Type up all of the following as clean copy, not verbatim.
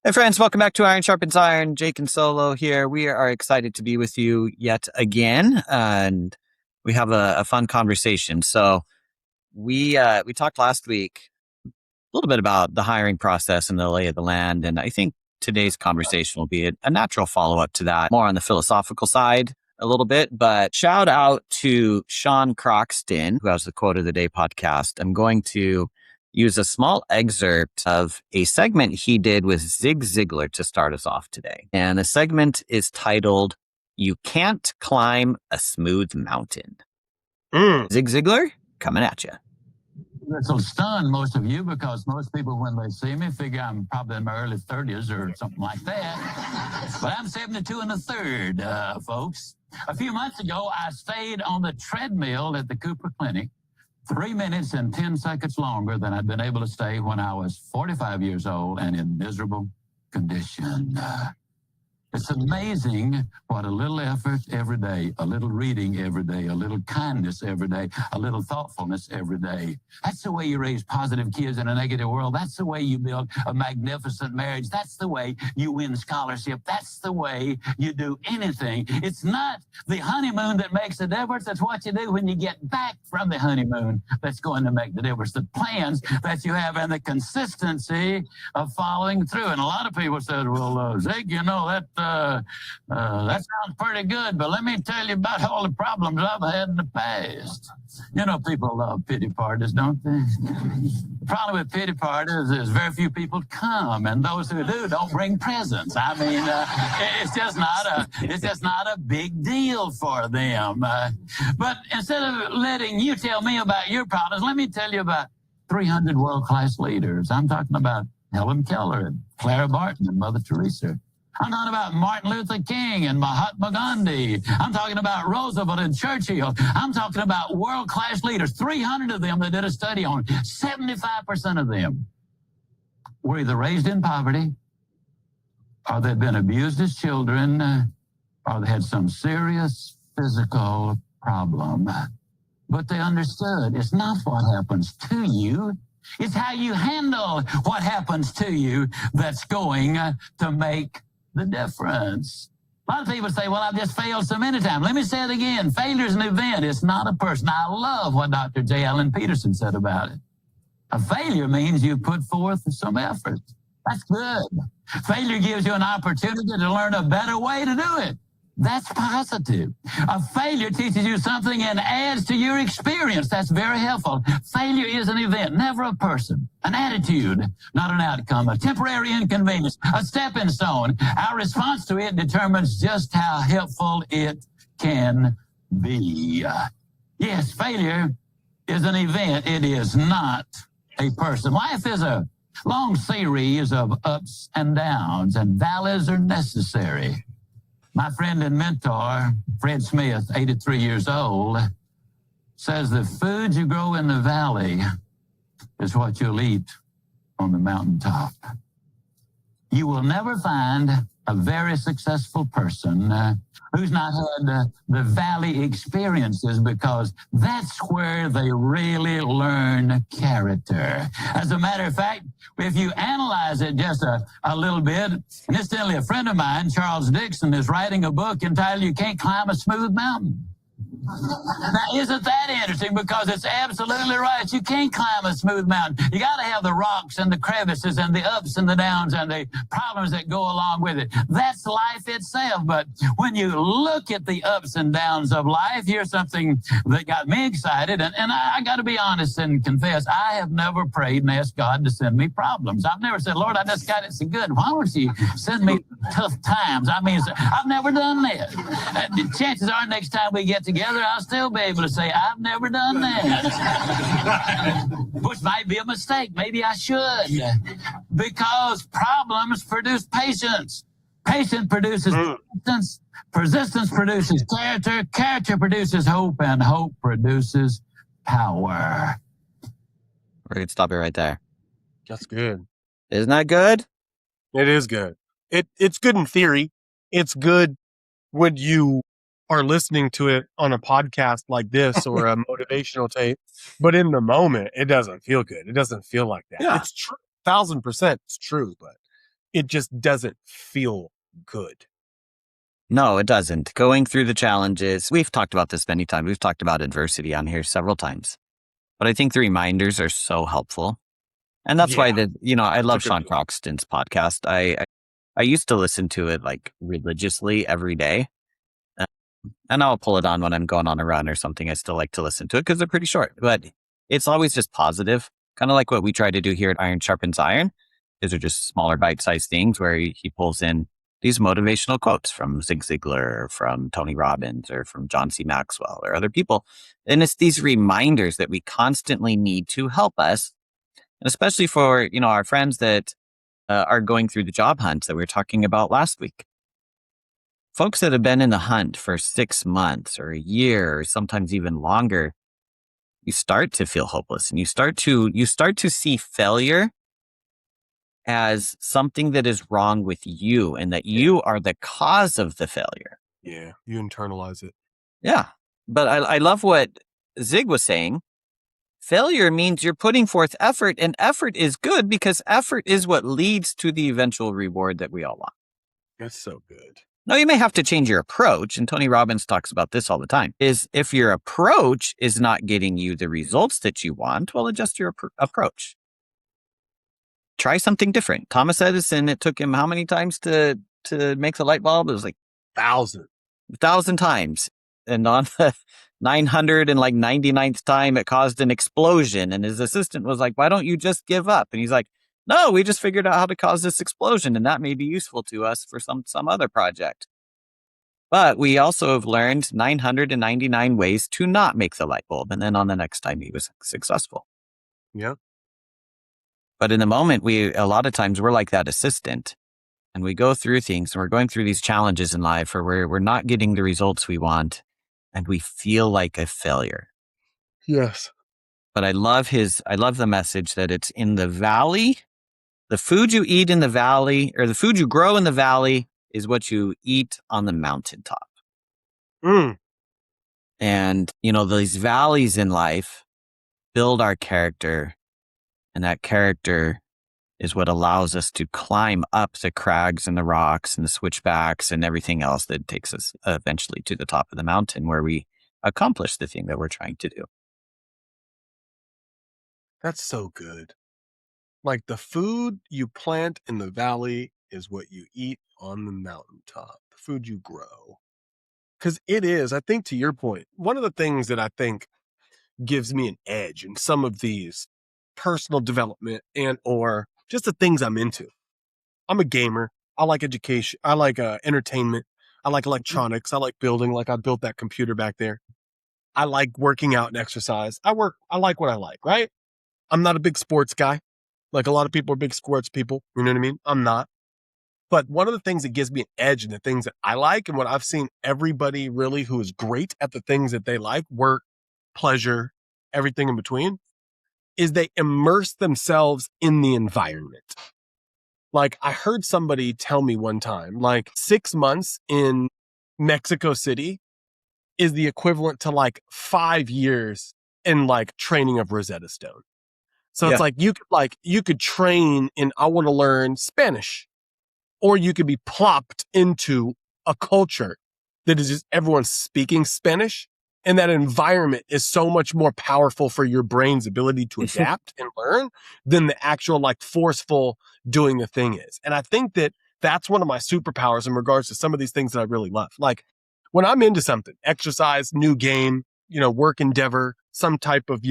Hi, friends. Welcome back to Iron Sharpens Iron. Jake and Solo here. We are excited to be with you yet again, and we have a fun conversation. So we talked last week a little bit about the hiring process and the lay of the land, and I think today's conversation will be a natural follow-up to that, more on the philosophical side a little bit. But shout out to Sean Croxton, who has the Quote of the Day podcast. I'm going to use a small excerpt of a segment he did with Zig Ziglar to start us off today. And the segment is titled, "You Can't Climb a Smooth Mountain." Zig Ziglar, coming at you. This will stun most of you because most people, when they see me, figure I'm probably in my early 30s or something like that. But I'm 72 and a third, folks. A few months ago, I stayed on the treadmill at the Cooper Clinic 3 minutes and 10 seconds longer than I'd been able to stay when I was 45 years old and in miserable condition. It's amazing what a little effort every day, a little reading every day, a little kindness every day, a little thoughtfulness every day. That's the way you raise positive kids in a negative world. That's the way you build a magnificent marriage. That's the way you win scholarship. That's the way you do anything. It's not the honeymoon that makes the difference. It's what you do when you get back from the honeymoon that's going to make the difference. The plans that you have and the consistency of following through. And a lot of people said, well, Zig, you know, that sounds pretty good, but let me tell you about all the problems I've had in the past. You know, people love pity parties, don't they? The problem with pity parties is very few people come, and those who do don't bring presents. I mean, it's just not a big deal for them. But instead of letting you tell me about your problems, let me tell you about 300 world-class leaders. I'm talking about Helen Keller and Clara Barton and Mother Teresa. I'm talking about Martin Luther King and Mahatma Gandhi. I'm talking about Roosevelt and Churchill. I'm talking about world-class leaders, 300 of them that did a study on. 75% of them were either raised in poverty, or they'd been abused as children, or they had some serious physical problem. But they understood it's not what happens to you. It's how you handle what happens to you that's going to make the difference. A lot of people say, well, I've just failed so many times. Let me say it again. Failure is an event. It's not a person. I love what Dr. J. Allen Peterson said about it. A failure means you put forth some effort. That's good. Failure gives you an opportunity to learn a better way to do it. That's positive. A failure teaches you something and adds to your experience. That's very helpful. Failure is an event, never a person. An attitude, not an outcome. A temporary inconvenience, a stepping stone. Our response to it determines just how helpful it can be. Yes, failure is an event. It is not a person. Life is a long series of ups and downs, and valleys are necessary. My friend and mentor, Fred Smith, 83 years old, says the food you grow in the valley is what you'll eat on the mountaintop. You will never find a very successful person who's not had the valley experiences, because that's where they really learn character. As a matter of fact, if you analyze it just a little bit, and incidentally, a friend of mine, Charles Dixon, is writing a book entitled You Can't Climb a Smooth Mountain. Now, isn't that interesting? Because it's absolutely right. You can't climb a smooth mountain. You got to have the rocks and the crevices and the ups and the downs and the problems that go along with it. That's life itself. But when you look at the ups and downs of life, here's something that got me excited. And I got to be honest and confess, I have never prayed and asked God to send me problems. I've never said, Lord, I just got it so good. Why don't you send me tough times? I mean, I've never done that. Chances are next time we get together, I'll still be able to say, I've never done that. Which might be a mistake. Maybe I should. Because problems produce patience. Patience produces persistence. Persistence produces character. Character produces hope. And hope produces power. We're going to stop it right there. That's good. Isn't that good? It is good. It's good in theory. It's good when you are listening to it on a podcast like this or a motivational tape, but in the moment, it doesn't feel good. It doesn't feel like that. Yeah. It's true. 1,000% it's true, but it just doesn't feel good. No, it doesn't. Going through the challenges, we've talked about this many times. We've talked about adversity on here several times. But I think the reminders are so helpful. And that's why I love Sean Croxton's podcast. I used to listen to it like religiously every day. And I'll pull it on when I'm going on a run or something. I still like to listen to it because they're pretty short, but it's always just positive. Kind of like what we try to do here at Iron Sharpens Iron. These are just smaller bite-sized things where he pulls in these motivational quotes from Zig Ziglar, or from Tony Robbins, or from John C. Maxwell, or other people. And it's these reminders that we constantly need to help us, and especially for, our friends that are going through the job hunt that we were talking about last week. Folks that have been in the hunt for 6 months or a year or sometimes even longer, you start to feel hopeless, and you start to see failure as something that is wrong with you and that you are the cause of the failure. Yeah, you internalize it. Yeah. But I love what Zig was saying. Failure means you're putting forth effort, and effort is good because effort is what leads to the eventual reward that we all want. That's so good. Now, you may have to change your approach, and Tony Robbins talks about this all the time, is if your approach is not getting you the results that you want, well, adjust your approach. Try something different. Thomas Edison, it took him how many times to make the light bulb? It was like 1,000 times. And on the 999th time, it caused an explosion. And his assistant was like, why don't you just give up? And he's like, no, we just figured out how to cause this explosion, and that may be useful to us for some other project. But we also have learned 999 ways to not make the light bulb. And then on the next time, he was successful. Yeah. But in the moment, a lot of times we're like that assistant, and we go through things, and we're going through these challenges in life where we're not getting the results we want, and we feel like a failure. Yes. But I love the message that it's in the valley. The food you eat in the valley, or the food you grow in the valley, is what you eat on the mountaintop. And, these valleys in life build our character, and that character is what allows us to climb up the crags and the rocks and the switchbacks and everything else that takes us eventually to the top of the mountain where we accomplish the thing that we're trying to do. That's so good. Like, the food you plant in the valley is what you eat on the mountaintop, the food you grow. Because it is, I think, to your point, one of the things that I think gives me an edge in some of these personal development and or just the things I'm into. I'm a gamer. I like education. I like entertainment. I like electronics. I like building. Like, I built that computer back there. I like working out and exercise. I like what I like, right? I'm not a big sports guy. Like, a lot of people are big sports people. You know what I mean? I'm not. But one of the things that gives me an edge in the things that I like, and what I've seen everybody really who is great at the things that they like, work, pleasure, everything in between, is they immerse themselves in the environment. Like, I heard somebody tell me one time, like 6 months in Mexico City is the equivalent to like 5 years in like training of Rosetta Stone. So it's like you could train in, I want to learn Spanish, or you could be plopped into a culture that is just everyone speaking Spanish. And that environment is so much more powerful for your brain's ability to adapt and learn than the actual like forceful doing the thing is. And I think that that's one of my superpowers in regards to some of these things that I really love. Like, when I'm into something, exercise, new game, work endeavor, some type of,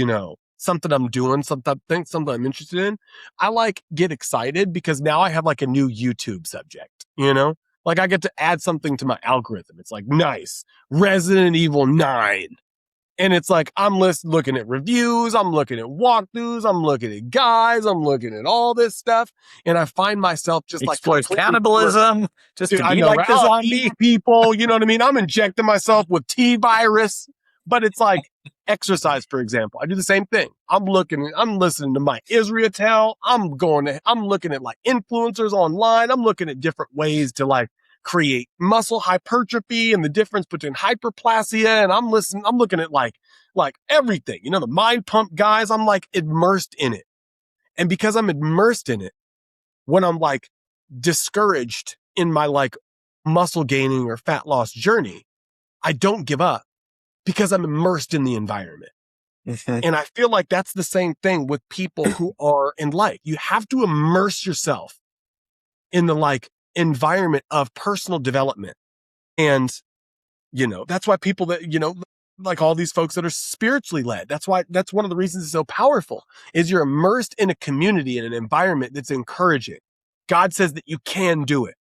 something I'm doing, something I'm interested in, I like get excited because now I have like a new YouTube subject, Like, I get to add something to my algorithm. It's like, nice, Resident Evil 9. And it's like, I'm looking at reviews, I'm looking at walkthroughs, I'm looking at guys, I'm looking at all this stuff. And I find myself just explores cannibalism, just to be like the zombie people. You know what I mean? I'm injecting myself with T-virus. But it's like exercise, for example. I do the same thing. I'm listening to Mike Israetel. I'm looking at like influencers online. I'm looking at different ways to like create muscle hypertrophy and the difference between hyperplasia. And I'm looking at like everything, the mind pump guys. I'm like immersed in it. And because I'm immersed in it, when I'm like discouraged in my like muscle gaining or fat loss journey, I don't give up because I'm immersed in the environment. And I feel like that's the same thing with people who are in life. You have to immerse yourself in the like environment of personal development. And, that's why people that, like all these folks that are spiritually led, that's one of the reasons it's so powerful is you're immersed in a community and an environment that's encouraging. God says that you can do it.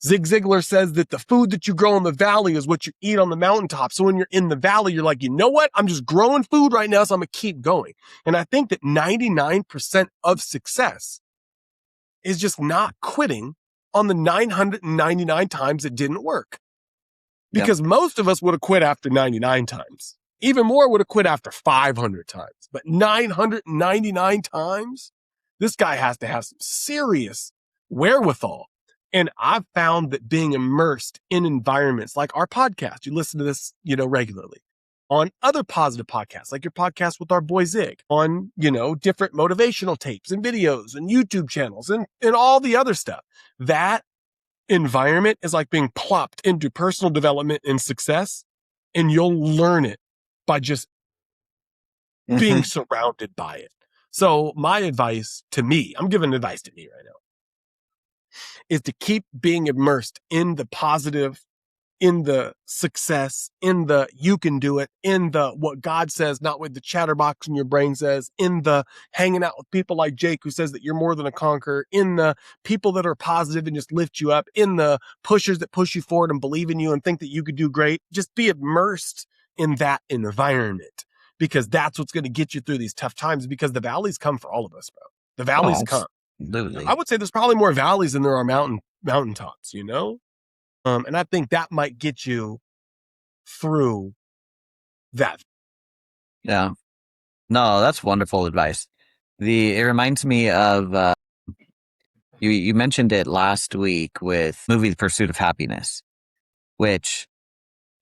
Zig Ziglar says that the food that you grow in the valley is what you eat on the mountaintop. So when you're in the valley, you're like, you know what? I'm just growing food right now, so I'm going to keep going. And I think that 99% of success is just not quitting on the 999 times it didn't work. Because most of us would have quit after 99 times. Even more would have quit after 500 times. But 999 times, this guy has to have some serious wherewithal. And I've found that being immersed in environments like our podcast, you listen to this, regularly, on other positive podcasts, like your podcast with our boy Zig, on, different motivational tapes and videos and YouTube channels and all the other stuff. That environment is like being plopped into personal development and success, and you'll learn it by just being surrounded by it. So my advice to me, I'm giving advice to me right now, is to keep being immersed in the positive, in the success, in the you can do it, in the what God says, not what the chatterbox in your brain says, in the hanging out with people like Jake who says that you're more than a conqueror, in the people that are positive and just lift you up, in the pushers that push you forward and believe in you and think that you could do great. Just be immersed in that environment, because that's what's going to get you through these tough times, because the valleys come for all of us, bro. The valleys come. Absolutely. I would say there's probably more valleys than there are mountaintops, and I think that might get you through that. Yeah. No, that's wonderful advice. It reminds me of you mentioned it last week with movie The Pursuit of Happiness, which,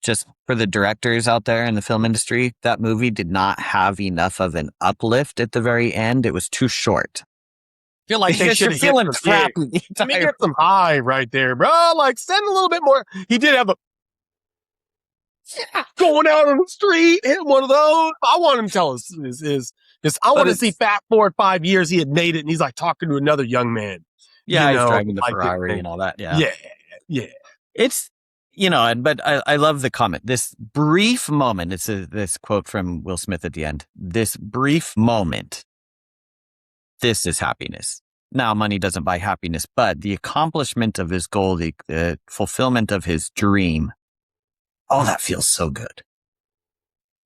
just for the directors out there in the film industry, that movie did not have enough of an uplift at the very end. It was too short. I feel like they Because should you're have feeling crappy. Let me get some high right there, bro. Like, send a little bit more. He did have going out on the street, hit one of those. I want him to tell us I want to see Fat Forward 5 years he had made it, and he's like talking to another young man. Yeah, he's driving the Ferrari and all that. Yeah. It's, but I love the comment. This brief moment, it's this quote from Will Smith at the end. This brief moment, this is happiness. Now, money doesn't buy happiness, but the accomplishment of his goal, the fulfillment of his dream, that feels so good.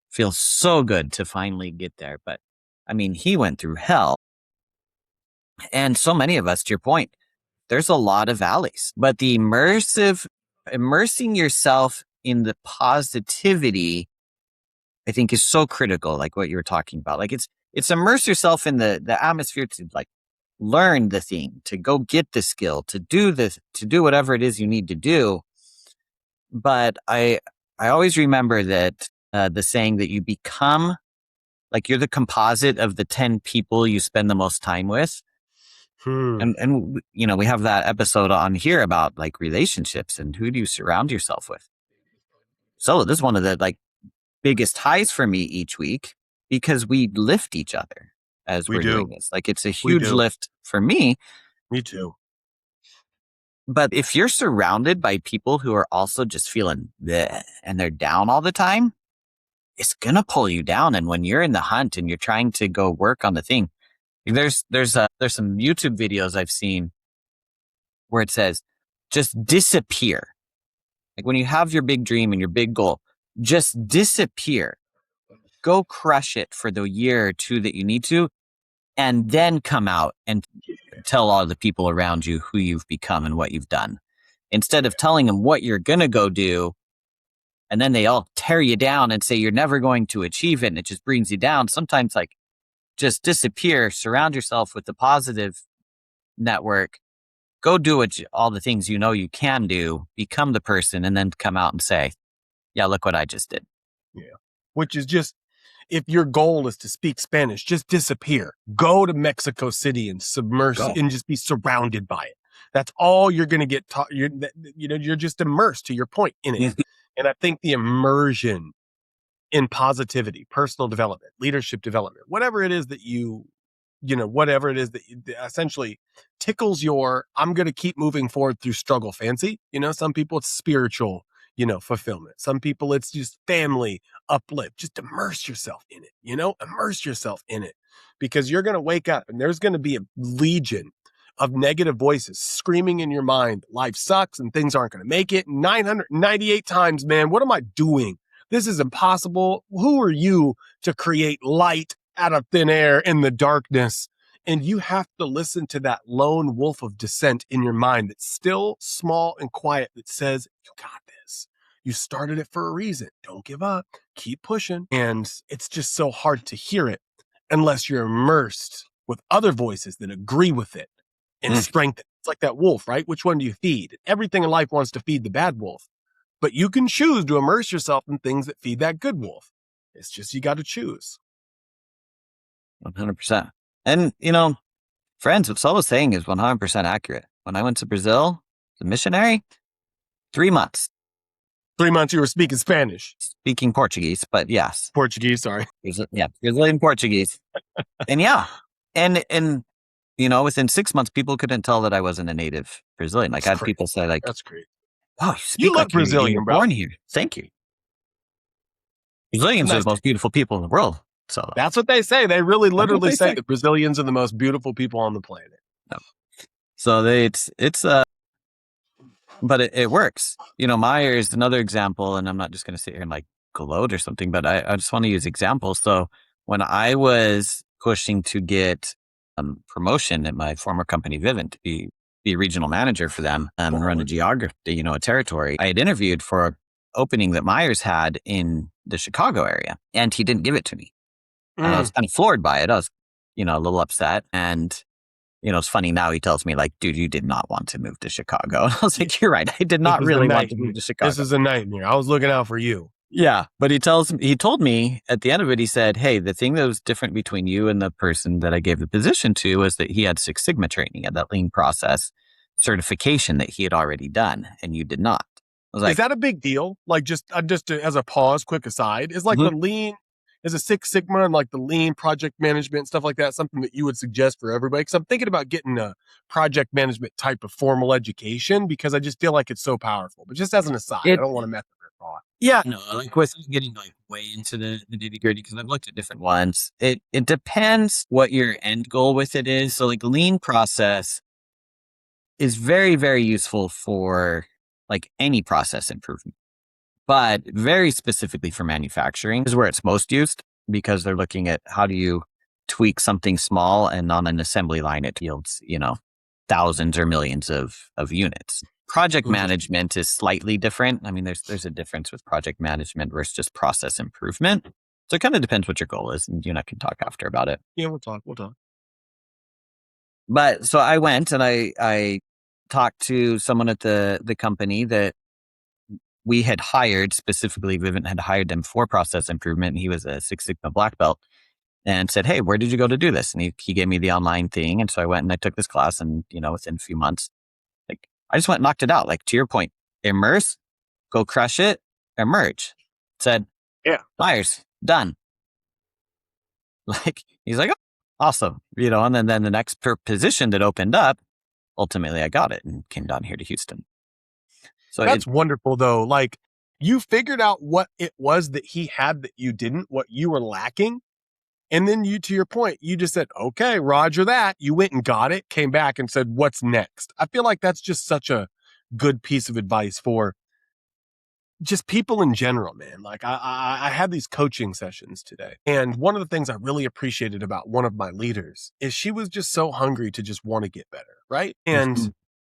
Feels so good to finally get there. But I mean, he went through hell. And so many of us, to your point, there's a lot of valleys, but the immersing yourself in the positivity, I think, is so critical. Like what you were talking about, like it's immerse yourself in the atmosphere to like learn the thing, to go get the skill, to do whatever it is you need to do. But I always remember that the saying that you become, like, you're the composite of the 10 people you spend the most time with. And we have that episode on here about like relationships and who do you surround yourself with. So this is one of the like biggest highs for me each week, because we lift each other as we're doing this. Like, it's a huge lift for me. Me too. But if you're surrounded by people who are also just feeling bleh and they're down all the time, it's going to pull you down. And when you're in the hunt and you're trying to go work on the thing, there's some YouTube videos I've seen where it says, just disappear. Like, when you have your big dream and your big goal, just disappear. Go crush it for the year or two that you need to, and then come out and tell all the people around you who you've become and what you've done. Instead of telling them what you're going to go do, and then they all tear you down and say you're never going to achieve it, and it just brings you down. Sometimes, like, just disappear, surround yourself with the positive network, go do all the things you can do, become the person, and then come out and say, yeah, look what I just did. Yeah. Which is just, if your goal is to speak Spanish, just disappear. Go to Mexico City and submerge and just be surrounded by it. That's all you're going to get taught. You're just immersed, to your point, in it. And I think the immersion in positivity, personal development, leadership development, whatever it is that whatever it is that essentially tickles your, I'm going to keep moving forward through struggle fancy. Some people it's spiritual, fulfillment. Some people it's just family uplift. Just immerse yourself in it, immerse yourself in it, because you're going to wake up and there's going to be a legion of negative voices screaming in your mind. Life sucks and things aren't going to make it. 998 times, man, what am I doing? This is impossible. Who are you to create light out of thin air in the darkness? And you have to listen to that lone wolf of dissent in your mind that's still small and quiet that says, you got this. You started it for a reason. Don't give up. Keep pushing. And it's just so hard to hear it unless you're immersed with other voices that agree with it and strengthen. It's like that wolf, right? Which one do you feed? Everything in life wants to feed the bad wolf. But you can choose to immerse yourself in things that feed that good wolf. It's just you got to choose. 100%. And, friends, what Saul was saying is 100% accurate. When I went to Brazil, the missionary, 3 months. 3 months you were speaking Spanish. Speaking Portuguese, but yes. Portuguese, sorry. Yeah, Brazilian Portuguese. And yeah. And within 6 months, people couldn't tell that I wasn't a native Brazilian. Like, I had people say, like, that's great. wow, you look like Brazilian, you were bro. born here. Thank you. Brazilians are the most beautiful people in the world. So that's what they say. They really literally say that Brazilians are the most beautiful people on the planet. No. So but it works. Myers, another example, and I'm not just going to sit here and like gloat or something, but I just want to use examples. So when I was pushing to get promotion at my former company, Vivint, to be a regional manager for them and run a geography, a territory, I had interviewed for an opening that Myers had in the Chicago area, and he didn't give it to me. And I was kind of floored by it. I was, a little upset. And, it's funny now he tells me like, dude, you did not want to move to Chicago. And I was like, you're right. I did not really want to move to Chicago. This is a nightmare. I was looking out for you. Yeah. But he told me at the end of it, he said, hey, the thing that was different between you and the person that I gave the position to was that he had Six Sigma training and that lean process certification that he had already done and you did not. I was like, is that a big deal? Like just as a pause, quick aside, is like the lean, is a Six Sigma and like the lean project management, stuff like that, something that you would suggest for everybody? Because I'm thinking about getting a project management type of formal education because I just feel like it's so powerful. But just as an aside, I don't want to mess with your thought. Yeah, no, like without getting like way into the nitty gritty, because I've looked at different ones. It depends what your end goal with it is. So like lean process is very, very useful for like any process improvement. But very specifically for manufacturing is where it's most used because they're looking at how do you tweak something small and on an assembly line it yields, thousands or millions of units. Project management is slightly different. I mean, there's a difference with project management versus just process improvement. So it kind of depends what your goal is, and you and I can talk after about it. Yeah, we'll talk. But so I went and I talked to someone at the company that we had hired, specifically Vivint had hired them for process improvement. And he was a Six Sigma black belt and said, hey, where did you go to do this? And he gave me the online thing. And so I went and I took this class and, within a few months, like I just went and knocked it out. Like to your point, immerse, go crush it, emerge. Said, yeah, Myers, done. Like, he's like, oh, awesome. And then the next position that opened up, ultimately I got it and came down here to Houston. So that's wonderful though. Like you figured out what it was that he had that you didn't, what you were lacking. And then to your point, you just said, okay, Roger that. You went and got it, came back and said, what's next? I feel like that's just such a good piece of advice for just people in general, man. Like I had these coaching sessions today. And one of the things I really appreciated about one of my leaders is she was just so hungry to just want to get better. Right. And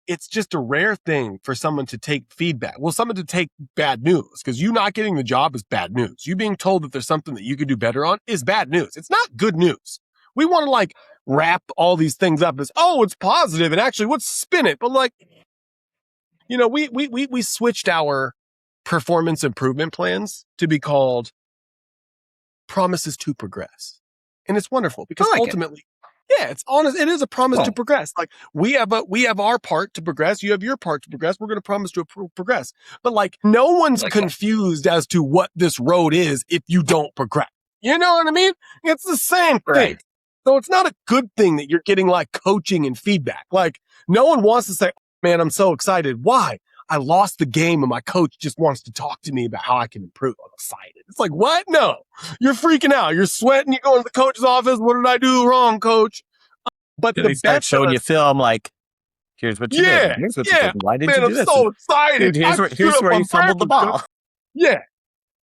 it's just a rare thing for someone to take feedback. Well, someone to take bad news, because you not getting the job is bad news. You being told that there's something that you could do better on is bad news. It's not good news. We want to like wrap all these things up as, oh, it's positive and actually let's spin it. But like, we switched our performance improvement plans to be called promises to progress. And it's wonderful because ultimately Yeah, it's honest. It is a promise to Oh. progress. Like we have our part to progress. You have your part to progress. We're going to promise to progress. But like no one's Like that. confused as to what this road is if you don't progress. You know what I mean? It's the same thing. Right. So it's not a good thing that you're getting like coaching and feedback. Like no one wants to say, man, I'm so excited. Why? I lost the game and my coach just wants to talk to me about how I can improve. I'm excited. It's like, what? No, you're freaking out. You're sweating. You go into the coach's office. What did I do wrong, coach? But They the start best showing you film like, here's what you did. yeah, Here's what you yeah, did. Why did man, you I'm do this? so And, excited. dude, here's I here's stood where up you on fumbled the purpose, ball. coach. Yeah.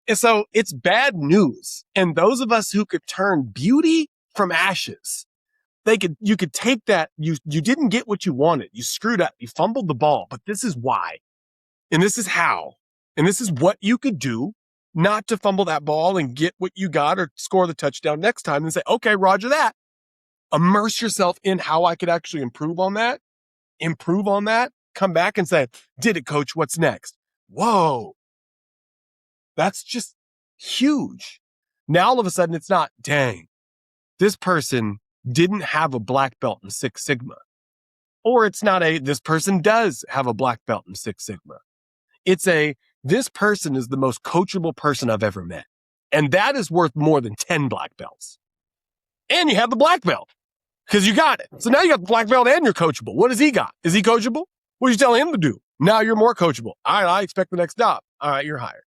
And so it's bad news. And those of us who could turn beauty from ashes, you could take that. You didn't get what you wanted. You screwed up. You fumbled the ball, but this is why. And this is how. And this is what you could do not to fumble that ball and get what you got or score the touchdown next time and say, okay, roger that. Immerse yourself in how I could actually improve on that, come back and say, did it, coach? What's next? Whoa. That's just huge. Now, all of a sudden, it's not, dang, this person didn't have a black belt in Six Sigma. Or it's not this person does have a black belt in Six Sigma. It's this person is the most coachable person I've ever met. And that is worth more than 10 black belts. And you have the black belt because you got it. So now you got the black belt and you're coachable. What does he got? Is he coachable? What are you telling him to do? Now you're more coachable. All right, I expect the next job. All right, you're hired.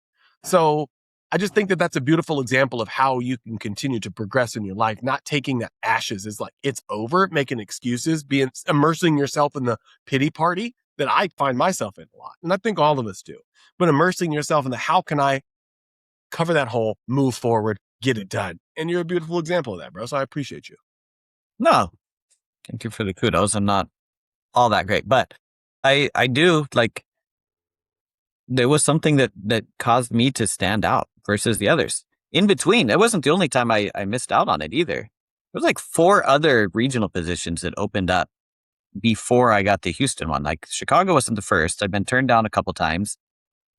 So I just think that that's a beautiful example of how you can continue to progress in your life, not taking the ashes as like it's over, making excuses, immersing yourself in the pity party that I find myself in a lot. And I think all of us do. But immersing yourself in the how can I cover that hole, move forward, get it done. And you're a beautiful example of that, bro. So I appreciate you. No, thank you for the kudos. I'm not all that great, but I do like. There was something that caused me to stand out versus the others. In between, it wasn't the only time I missed out on it either. There was like 4 other regional positions that opened up before I got the Houston one. Like Chicago wasn't the first. I'd been turned down a couple times,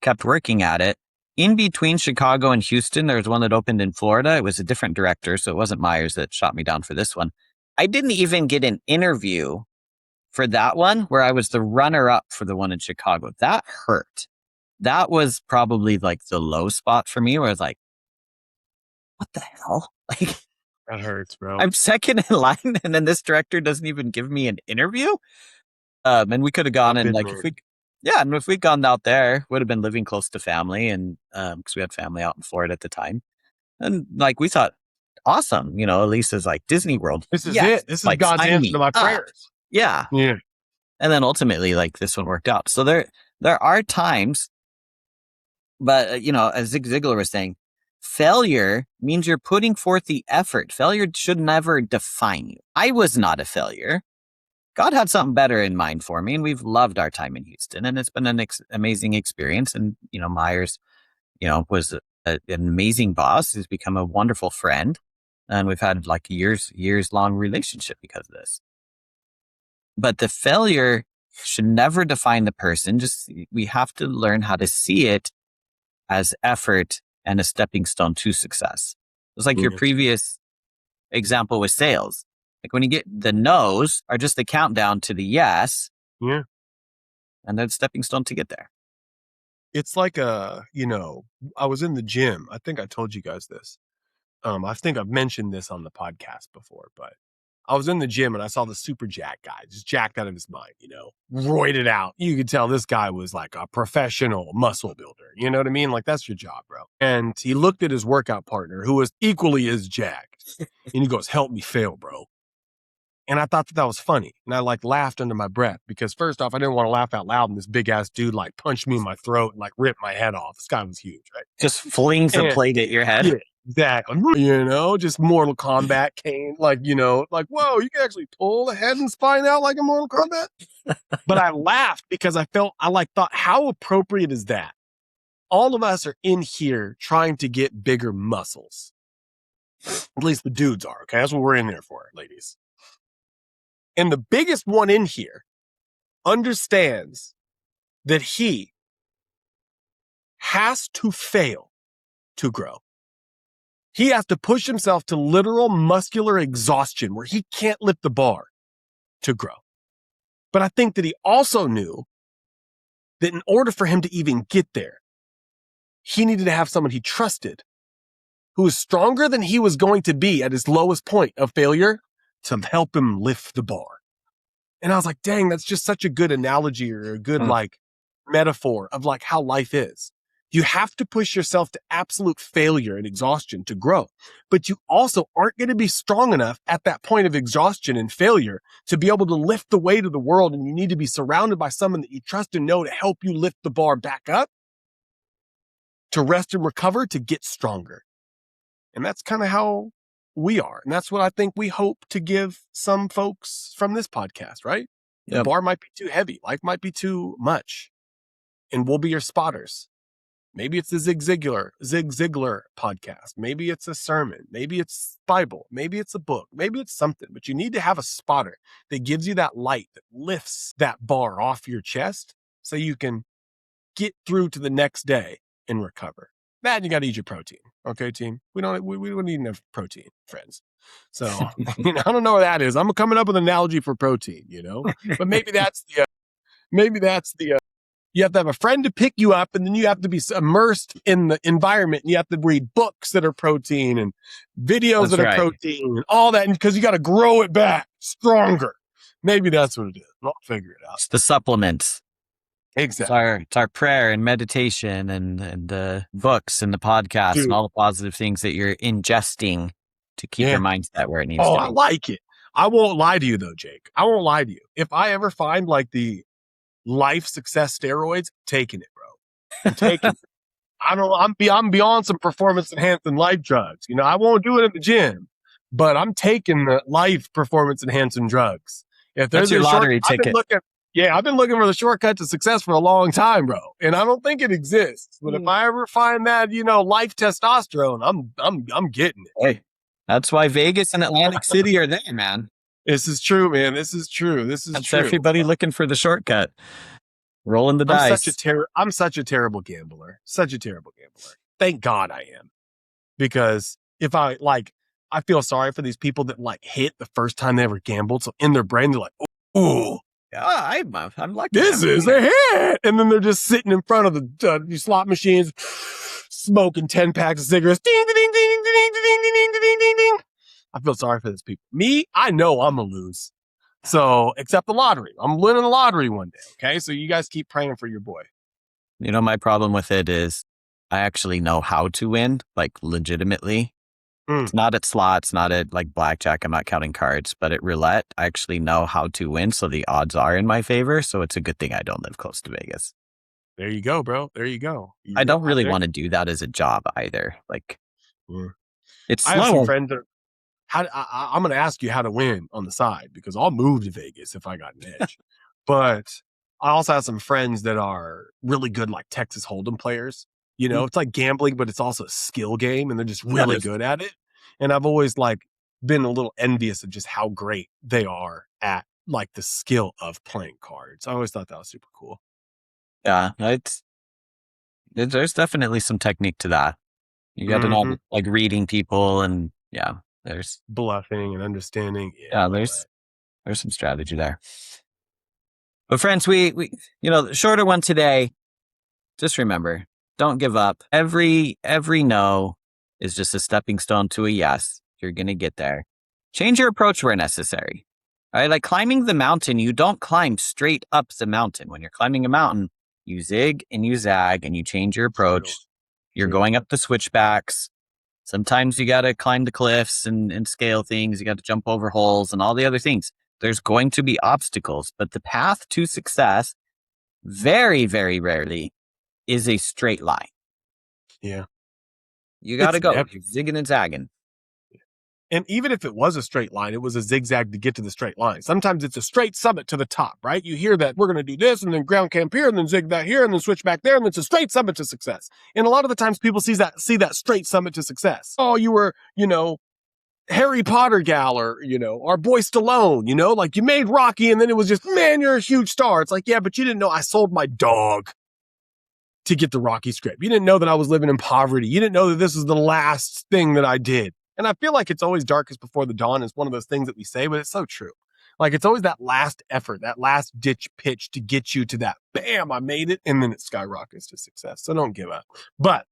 kept working at it. In between Chicago and Houston, there was one that opened in Florida. It was a different director, so it wasn't Myers that shot me down for this one. I didn't even get an interview for that one where I was the runner-up for the one in Chicago. That hurt. That was probably like the low spot for me where I was like, what the hell? Like, that hurts, bro. I'm second in line and then this director doesn't even give me an interview. And we could have gone and like, if we'd gone out there, would have been living close to family and, cause we had family out in Florida at the time. And like, we thought, awesome. Elisa's like Disney World. This is yes, it. This is like, God's sign answer me to my up. prayers. Yeah. Yeah. And then ultimately like this one worked out. So there are times. But, as Zig Ziglar was saying, failure means you're putting forth the effort. Failure should never define you. I was not a failure. God had something better in mind for me, and we've loved our time in Houston, and it's been an amazing experience. And, Myers, was an amazing boss. He's become a wonderful friend, and we've had like years long relationship because of this. But the failure should never define the person. Just we have to learn how to see it as effort and a stepping stone to success. It's like your previous example with sales. Like when you get the no's are just the countdown to the yes. Yeah. And then stepping stone to get there. It's like I was in the gym. I think I told you guys this. I think I've mentioned this on the podcast before, but I was in the gym and I saw the super jack guy, just jacked out of his mind, roided out. You could tell this guy was like a professional muscle builder. You know what I mean? Like that's your job, bro. And he looked at his workout partner who was equally as jacked and he goes, help me fail, bro. And I thought that was funny. And I like laughed under my breath because first off, I didn't want to laugh out loud. And this big ass dude like punched me in my throat and like ripped my head off. This guy was huge, right? Just flings a plate at your head. Yeah, exactly. Just Mortal Kombat came like, whoa, you can actually pull the head and spine out like in Mortal Kombat. But I laughed because I thought, how appropriate is that? All of us are in here trying to get bigger muscles. At least the dudes are, okay? That's what we're in there for, ladies. And the biggest one in here understands that he has to fail to grow. He has to push himself to literal muscular exhaustion where he can't lift the bar to grow. But I think that he also knew that in order for him to even get there, he needed to have someone he trusted who was stronger than he was going to be at his lowest point of failure to help him lift the bar. And I was like, dang, that's just such a good analogy or a good metaphor of like how life is. You have to push yourself to absolute failure and exhaustion to grow, but you also aren't going to be strong enough at that point of exhaustion and failure to be able to lift the weight of the world. And you need to be surrounded by someone that you trust and know to help you lift the bar back up, to rest and recover, to get stronger. And that's kind of how we are. And that's what I think we hope to give some folks from this podcast, right? Yep. The bar might be too heavy. Life might be too much. And we'll be your spotters. Maybe it's the Zig Ziglar podcast. Maybe it's a sermon. Maybe it's Bible. Maybe it's a book. Maybe it's something. But you need to have a spotter that gives you that light that lifts that bar off your chest so you can get through to the next day and recover. That you got to eat your protein. Okay, team? We don't need enough protein, friends. So, I don't know where that is. I'm coming up with an analogy for protein, but maybe that's the, you have to have a friend to pick you up, and then you have to be immersed in the environment, and you have to read books that are protein and videos that are protein and all that, because you got to grow it back stronger. Maybe that's what it is. I'll figure it out. It's the supplements. Exactly. It's our prayer and meditation and the books and the podcast and all the positive things that you're ingesting to keep your mindset where it needs to be. I like it. I won't lie to you though, Jake. I won't lie to you. If I ever find like the life success steroids, taking it, bro. I'm taking it. I'm beyond some performance enhancing life drugs. I won't do it at the gym, but I'm taking the life performance enhancing drugs. If there's That's your lottery ticket. I've been looking for the shortcut to success for a long time, bro. And I don't think it exists. But if I ever find that, life testosterone, I'm getting it. Hey, that's why Vegas and Atlantic City are there, man. This is true, man. This is true. That's everybody looking for the shortcut. Rolling the dice. I'm such a terrible gambler. Such a terrible gambler. Thank God I am. Because if I feel sorry for these people that hit the first time they ever gambled. So in their brain, they're like, ooh. I'm lucky. This is a hit. And then they're just sitting in front of the slot machines, smoking 10 packs of cigarettes. Ding, ding, ding, ding, ding, ding, ding, ding, ding, ding. I feel sorry for these people. Me, I know I'm going to lose. So, except the lottery. I'm winning the lottery one day. Okay. So you guys keep praying for your boy. My problem with it is I actually know how to win, legitimately. It's not at slots, not at blackjack. I'm not counting cards, but at roulette, I actually know how to win. So the odds are in my favor. So it's a good thing I don't live close to Vegas. There you go, bro. There you go. I don't really want to do that as a job either. It's slow. I have some friends that I'm going to ask you how to win on the side because I'll move to Vegas if I got an edge. But I also have some friends that are really good, Texas Hold'em players. It's like gambling, but it's also a skill game, and they're just really good at it. And I've always been a little envious of just how great they are at the skill of playing cards. I always thought that was super cool. Yeah, there's definitely some technique to that. You got to know reading people, and there's bluffing and understanding. Yeah, there's some strategy there. But friends, we the shorter one today. Just remember. Don't give up. Every no is just a stepping stone to a yes. You're going to get there. Change your approach where necessary. All right? Climbing the mountain, you don't climb straight up the mountain. When you're climbing a mountain, you zig and you zag and you change your approach. You're going up the switchbacks. Sometimes you got to climb the cliffs and scale things. You got to jump over holes and all the other things. There's going to be obstacles, but the path to success very, very rarely is a straight line. Yeah. You got to go. You're zigging and zagging. And even if it was a straight line, it was a zigzag to get to the straight line. Sometimes it's a straight summit to the top, right? You hear that we're going to do this and then ground camp here and then zig that here and then switch back there. And it's a straight summit to success. And a lot of the times people see that straight summit to success. Oh, you were, Harry Potter gal or, our boy Stallone, you made Rocky and then it was just, man, you're a huge star. It's yeah, but you didn't know I sold my dog. to get the Rocky script. You didn't know that I was living in poverty. You didn't know that this was the last thing that I did. And I feel like it's always darkest before the dawn is one of those things that we say, but it's so true. Like it's always that last effort, that last ditch pitch to get you to that, bam, I made it. And then it skyrockets to success. So don't give up. But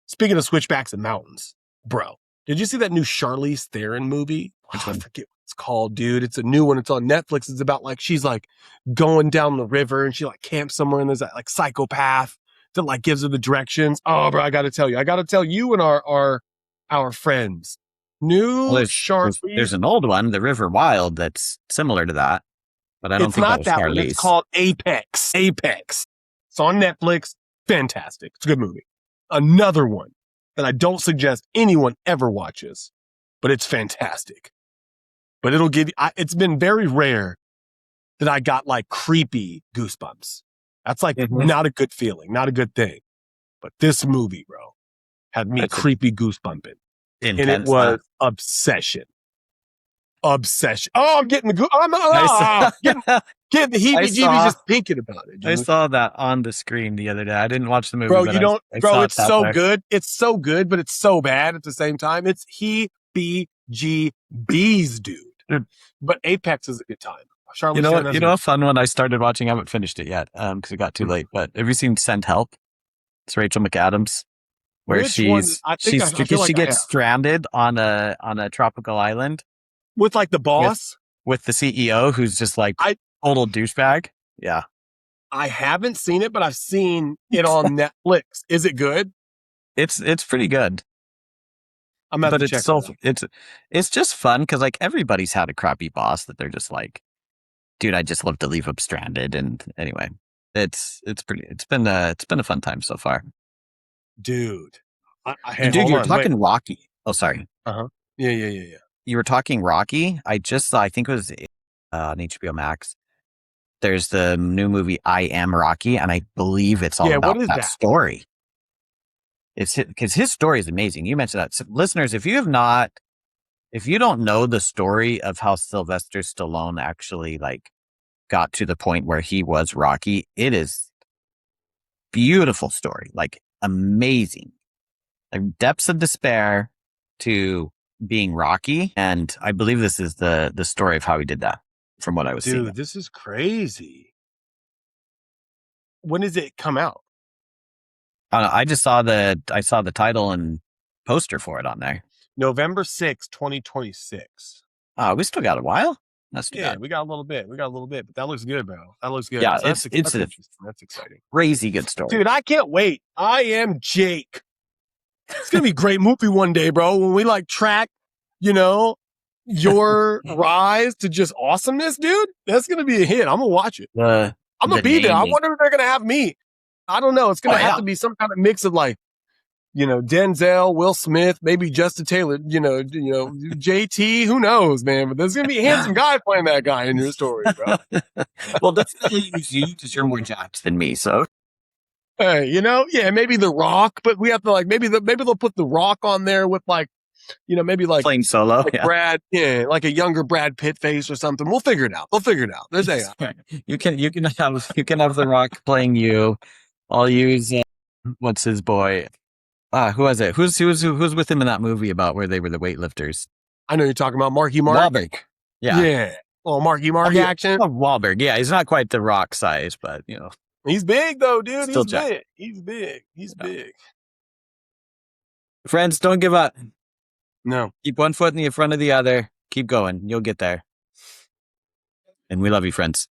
speaking of switchbacks and mountains, bro, did you see that new Charlize Theron movie? Which I one? forget what it's called, dude. It's a new one. It's on Netflix. It's about like, she's like going down the river and she like camps somewhere and there's that like psychopath that like gives her the directions. Oh, bro, I got to tell you and our friends. New There's an old one, The River Wild, that's similar to that, but I don't think not that one. Charlize. It's called Apex. It's on Netflix. Fantastic. It's a good movie. Another one that I don't suggest anyone ever watches, but it's fantastic. But it'll give you, it's been very rare that I got like creepy goosebumps. That's like not a good feeling, not a good thing. But this movie, bro, had me creepy goosebumping. And it was obsession. Oh, I'm getting the getting the heebie-jeebies just thinking about it. I saw that on the screen the other day. I didn't watch the movie. Bro, but it's so good. It's so good, but it's so bad at the same time. It's heebie-jeebies, dude. But Apex is a good time. You know a fun one I started watching. I haven't finished it yet because it got too late. But have you seen Send Help? It's Rachel McAdams. Where she gets stranded on a tropical island with like the boss, with the CEO who's just like total douchebag. Yeah, I haven't seen it, but I've seen it on Netflix. Is it good? It's pretty good. I'm about to check it's just fun because like everybody's had a crappy boss that they're just like, dude, I just love to leave him stranded. And anyway, it's been a fun time so far. Dude, you're talking Rocky. Oh, sorry. Yeah. You were talking Rocky. I just saw, I think it was on HBO Max. There's the new movie I Am Rocky, and I believe it's all about that story. It's because his story is amazing. You mentioned that. So, listeners, if you don't know the story of how Sylvester Stallone actually like got to the point where he was Rocky, it is beautiful story. Like, amazing, like depths of despair to being Rocky, and I believe this is the story of how he did that. From what I was seeing, this is crazy. When does it come out? I saw the title and poster for it on there. November 6th, 2026. We still got a while. That's we got a little bit, but that looks good, bro. That looks good. Yeah, so that's exciting. Crazy good story. Dude, I can't wait. I Am Jake. It's going to be a great movie one day, bro. When we like track, your rise to just awesomeness, dude. That's going to be a hit. I'm going to watch it. I'm going to be there. I wonder if they're going to have me. I don't know. It's going to have to be some kind of mix of like, Denzel, Will Smith, maybe Justin Taylor, JT, who knows, man? But there's going to be a handsome guy playing that guy in your story, bro. Well, definitely you because you're more jacked than me, so. Hey, maybe The Rock, but we have to like, maybe they'll put The Rock on there with like, maybe like playing solo, like Brad, like a younger Brad Pitt face or something. We'll figure it out. There's AI. You can have The Rock playing you. I'll use what's his boy? Who was it? Who's with him in that movie about where they were the weightlifters? I know you're talking about Marky Mark. Wahlberg. Yeah. Oh, Marky Mark action. Wahlberg. Yeah, he's not quite The Rock size, but he's big though, dude. Still He's big. He's big. Friends, don't give up. No. Keep one foot in the front of the other. Keep going. You'll get there. And we love you, friends.